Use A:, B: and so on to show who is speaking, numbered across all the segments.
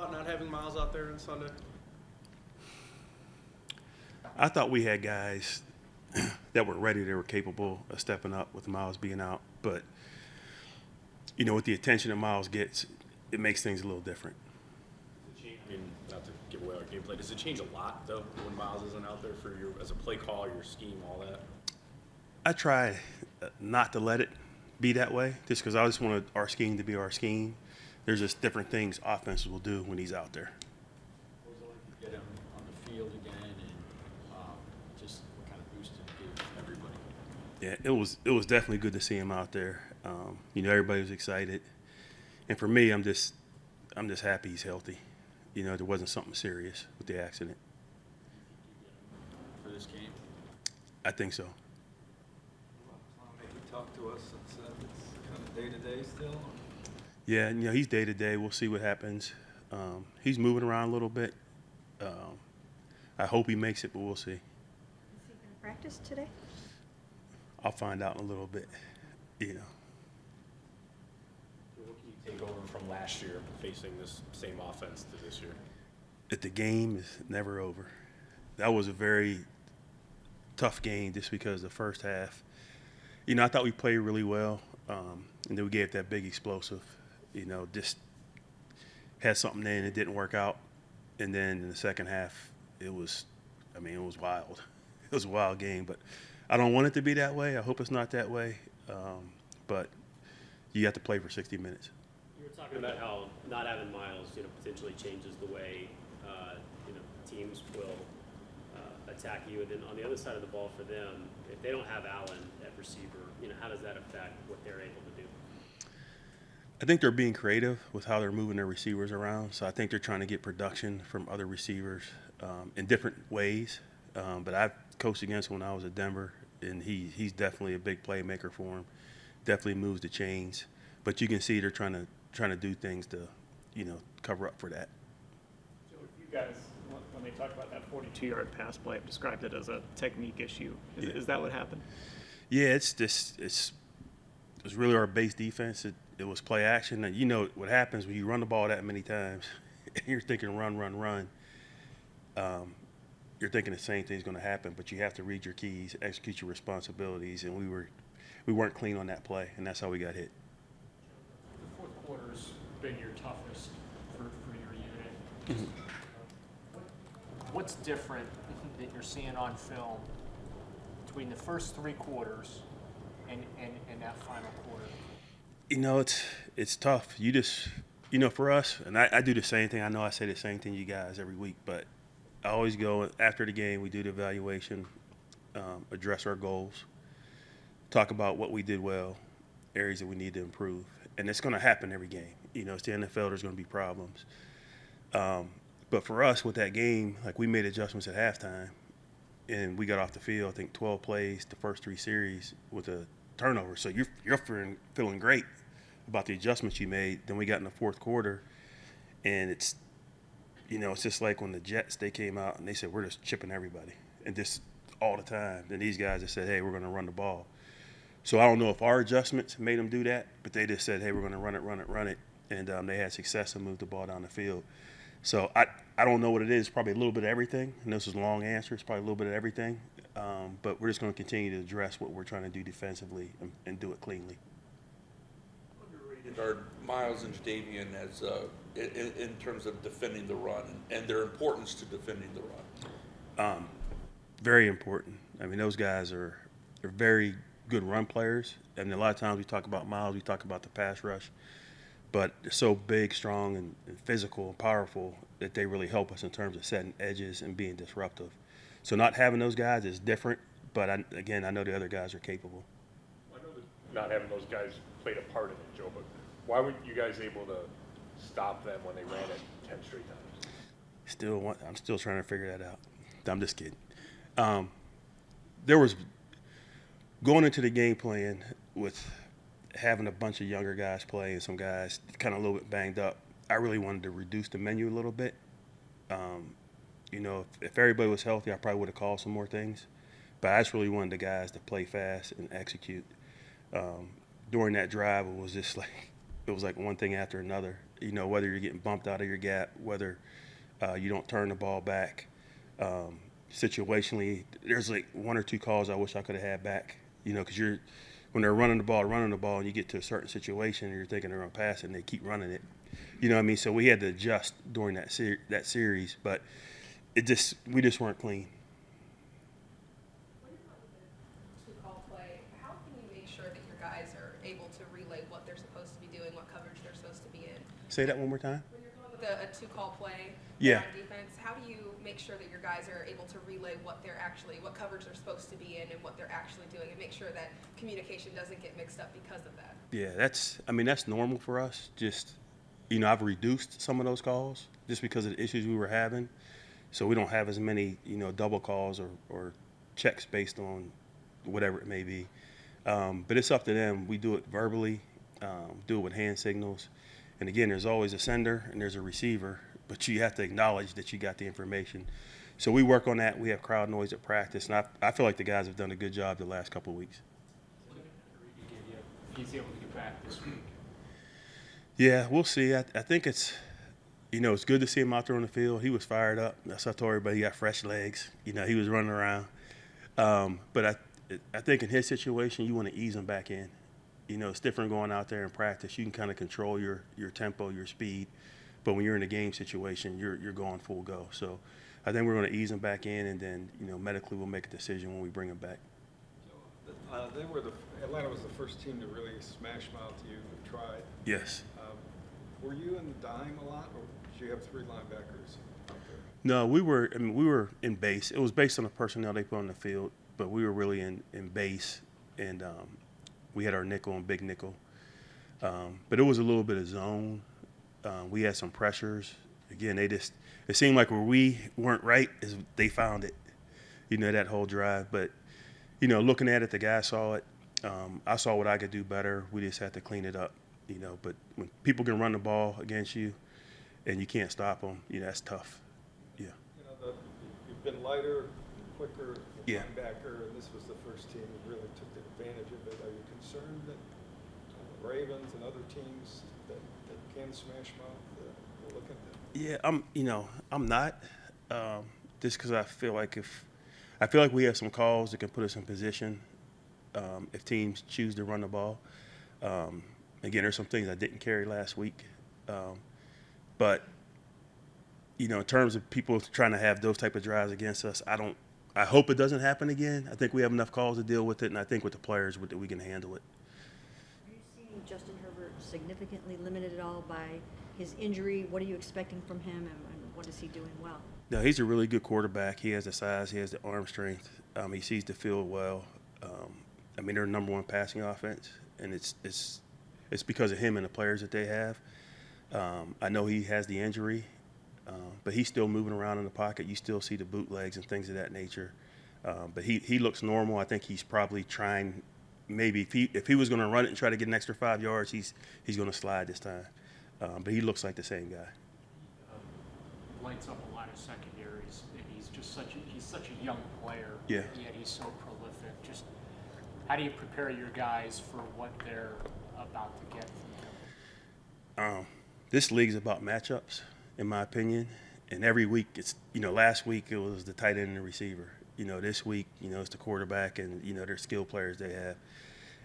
A: about not having Miles out there on Sunday?
B: I thought we had guys that were ready, they were capable of stepping up with Miles being out. But, with the attention that Miles gets, it makes things a little different.
A: I mean, not to give away our gameplay, does it change a lot though when Miles isn't out there for your as a play caller, your scheme, all that?
B: I try not to let it be that way just because I just want our scheme to be our scheme. There's just different things offenses will do when he's out there.
C: What was it like to get him on the field again, and just what kind of boost did it give everybody?
B: Yeah, it was definitely good to see him out there. Everybody was excited, and for me, I'm just happy he's healthy. There wasn't something serious with the accident.
C: For this game?
B: I think so.
D: Maybe talk to us and said it's kind of day-to-day still?
B: Yeah, he's day to day. We'll see what happens. He's moving around a little bit. I hope he makes it, but we'll see.
E: Is he going to practice today?
B: I'll find out in a little bit.
A: What can you take over from last year facing this same offense to this year?
B: That the game is never over. That was a very tough game just because the first half, I thought we played really well, and then we gave that big explosive. Just had something in, it didn't work out, and then in the second half, it was wild. It was a wild game, but I don't want it to be that way. I hope it's not that way, but you have to play for 60 minutes.
F: You were talking about how not having Miles, potentially changes the way, teams will attack you. And then on the other side of the ball for them, if they don't have Allen at receiver, how does that affect what they're able to do?
B: I think they're being creative with how they're moving their receivers around. So I think they're trying to get production from other receivers in different ways. But I've coached against him when I was at Denver, and he's definitely a big playmaker for him. Definitely moves the chains. But you can see they're trying to do things to, cover up for that.
G: So if you guys, when they talk about that 42-yard pass play, have described it as a technique issue. Is that what happened?
B: Yeah, it's really our base defense. It was play action. And what happens when you run the ball that many times, and you're thinking run. You're thinking the same thing's going to happen, but you have to read your keys, execute your responsibilities, and we weren't clean on that play, and that's how we got hit.
C: The fourth quarter's been your toughest for your unit. What's different that you're seeing on film between the first three quarters and that final quarter?
B: It's tough. You just, for us, and I do the same thing. I know I say the same thing to you guys every week, but I always go after the game, we do the evaluation, address our goals, talk about what we did well, areas that we need to improve. And it's going to happen every game. It's the NFL, there's going to be problems. But for us with that game, we made adjustments at halftime, and we got off the field, I think 12 plays the first three series with a turnover. So you're feeling great about the adjustments you made. Then we got in the fourth quarter, and it's just like when the Jets, they came out and they said, we're just chipping everybody, and just all the time. Then these guys just said, hey, we're going to run the ball. So I don't know if our adjustments made them do that, but they just said, hey, we're going to run it. And they had success and moved the ball down the field. So I don't know what it is. Probably a little bit of everything. And this is a long answer. It's probably a little bit of everything. But we're just going to continue to address what we're trying to do defensively and do it cleanly.
H: Underrated are Miles and Jadavian as in terms of defending the run and their importance to defending the run.
B: Very important. Those guys are very good run players. A lot of times we talk about Miles, we talk about the pass rush. But they're so big, strong, and physical and powerful that they really help us in terms of setting edges and being disruptive. So not having those guys is different, but I know the other guys are capable.
I: I know that not having those guys played a part in it, Joe, but why weren't you guys able to stop them when they ran it 10 straight times?
B: I'm still trying to figure that out. I'm just kidding. There was going into the game plan with having a bunch of younger guys play and some guys kind of a little bit banged up. I really wanted to reduce the menu a little bit. If everybody was healthy, I probably would have called some more things. But I just really wanted the guys to play fast and execute. During that drive, it was like one thing after another. whether you're getting bumped out of your gap, whether you don't turn the ball back. Situationally, there's like one or two calls I wish I could have had back, because when they're running the ball, and you get to a certain situation and you're thinking they're going to pass it and they keep running it. You know what I mean? So we had to adjust during that series, but we just weren't clean.
J: When you're on the two-call play, how can you make sure that your guys are able to relay what they're supposed to be doing, what coverage they're supposed to be in?
B: Say that one more time.
J: When you're going with a two-call play
B: Yeah.
J: on defense, how do you make sure that your guys are able to relay what coverage they're supposed to be in and what they're actually doing, and make sure that communication doesn't get mixed up because of that?
B: Yeah, that's normal for us. Just, I've reduced some of those calls just because of the issues we were having. So we don't have as many, double calls or checks based on whatever it may be. But it's up to them. We do it verbally, do it with hand signals. And again, there's always a sender and there's a receiver, but you have to acknowledge that you got the information. So we work on that. We have crowd noise at practice, and I feel like the guys have done a good job the last couple of weeks.
C: He's able to get back this week.
B: Yeah, we'll see. I think it's good to see him out there on the field. He was fired up. That's what I told everybody. He got fresh legs. He was running around. But I think in his situation, you want to ease him back in. It's different going out there in practice. You can kind of control your tempo, your speed. But when you're in a game situation, you're going full go. So I think we're going to ease him back in, and then, medically we'll make a decision when we bring him back.
D: Atlanta was the first team to really smash mouth you and tried.
B: Yes.
D: Were you in the dime a lot, or did you have three linebackers out there?
B: No, we were in base. It was based on the personnel they put on the field, but we were really in base, and we had our nickel and big nickel. But it was a little bit of zone. We had some pressures. Again, it seemed like where we weren't right is they found it, that whole drive. But, looking at it, the guy saw it. I saw what I could do better. We just had to clean it up, But when people can run the ball against you and you can't stop them, that's tough. Yeah.
D: You've been lighter, quicker
B: Yeah.
D: linebacker, and this was the first team that really took advantage of it. Are you concerned that the Ravens and other teams that can smash mouth will look at that?
B: Yeah, I'm not. Just because I feel like we have some calls that can put us in position if teams choose to run the ball. Again, there's some things I didn't carry last week. But, in terms of people trying to have those type of drives against us, I hope it doesn't happen again. I think we have enough calls to deal with it, and I think with the players that we can handle it.
E: Are you seeing Justin Herbert significantly limited at all by his injury? What are you expecting from him, and what is he doing well?
B: No, he's a really good quarterback. He has the size. He has the arm strength. He sees the field well. They're number one passing offense, and it's because of him and the players that they have. I know he has the injury, but he's still moving around in the pocket. You still see the bootlegs and things of that nature. But he looks normal. I think he's probably trying. Maybe if he was going to run it and try to get an extra 5 yards, he's going to slide this time. But he looks like the same guy.
C: Lights up a lot of secondaries, and he's such a young player.
B: Yeah.
C: Yet he's so prolific. Just how do you prepare your guys for what they're about to get from him?
B: This league's about matchups, in my opinion. And every week, it's last week it was the tight end and the receiver. This week, it's the quarterback and their skill players they have.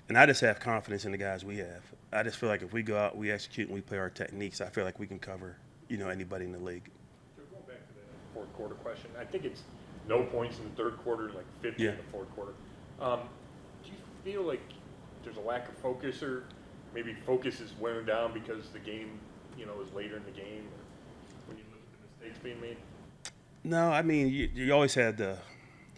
B: And I just have confidence in the guys we have. I just feel like if we go out, we execute, and we play our techniques, I feel like we can cover anybody in the league.
I: So going back to the fourth quarter question, I think it's no points in the third quarter, like 50 in the fourth quarter. Do you feel like there's a lack of focus, or maybe focus is wearing down because the game, is later in the game, or when you look at the mistakes being made?
B: No, you always had the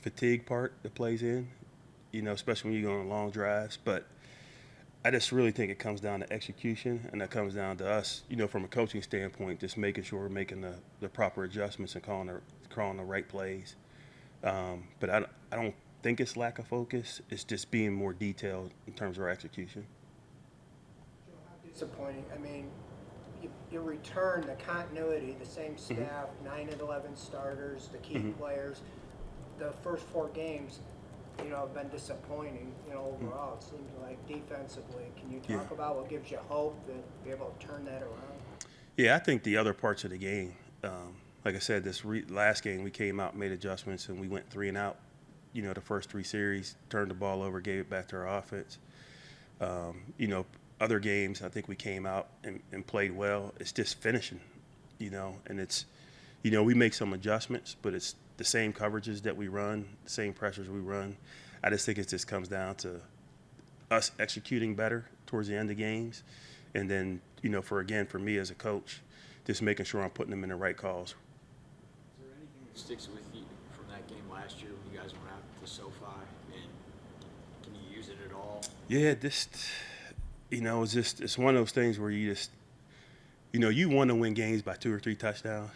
B: fatigue part that plays in, especially when you go on long drives. But I just really think it comes down to execution, and that comes down to us, from a coaching standpoint, just making sure we're making the proper adjustments and calling the right plays. But I don't think it's lack of focus. It's just being more detailed in terms of our execution.
K: Disappointing. You return the continuity, the same staff, 9 and 11 starters, the key players. The first 4 games, have been disappointing, overall. It seems like defensively. Can you talk about what gives you hope to be able to turn that around?
B: Yeah, I think the other parts of the game, like I said, last game we came out, made adjustments, and we went 3 and out. The first 3 series, turned the ball over, gave it back to our offense. Other games, I think we came out and played well. It's just finishing, and it's, we make some adjustments, but it's the same coverages that we run, the same pressures we run. I just think it just comes down to us executing better towards the end of games. And then, for me as a coach, just making sure I'm putting them in the right calls.
L: Is there anything that sticks with you from that game last year when you guys went out to SoFi, and can you use it at all?
B: Yeah, it's one of those things where you just, you want to win games by 2 or 3 touchdowns,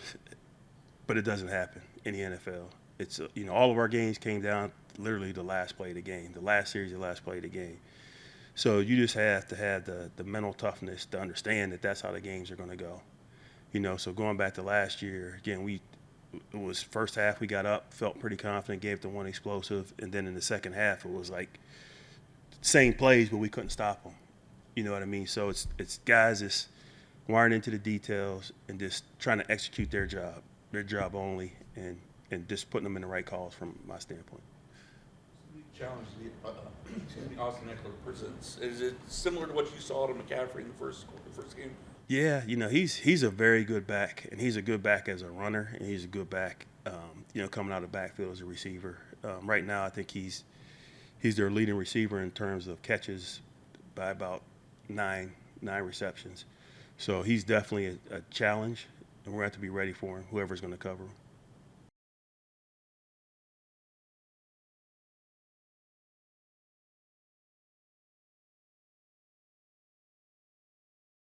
B: but it doesn't happen in the NFL. It's, all of our games came down literally the last play of the game, the last series, the last play of the game. So you just have to have the mental toughness to understand that that's how the games are going to go. So going back to last year, again, it was first half we got up, felt pretty confident, gave the one explosive, and then in the second half it was like same plays, but we couldn't stop them. You know what I mean? So it's guys just wiring into the details and just trying to execute their job only, and just putting them in the right calls from my standpoint.
H: Challenge Austin Eckler presents. Is it similar to what you saw to McCaffrey in the first game?
B: Yeah, he's a very good back, and he's a good back as a runner, and he's a good back, coming out of the backfield as a receiver. Right now, I think he's their leading receiver in terms of catches by about nine receptions. So he's definitely a challenge, and we're going to have to be ready for him, whoever's going to cover him.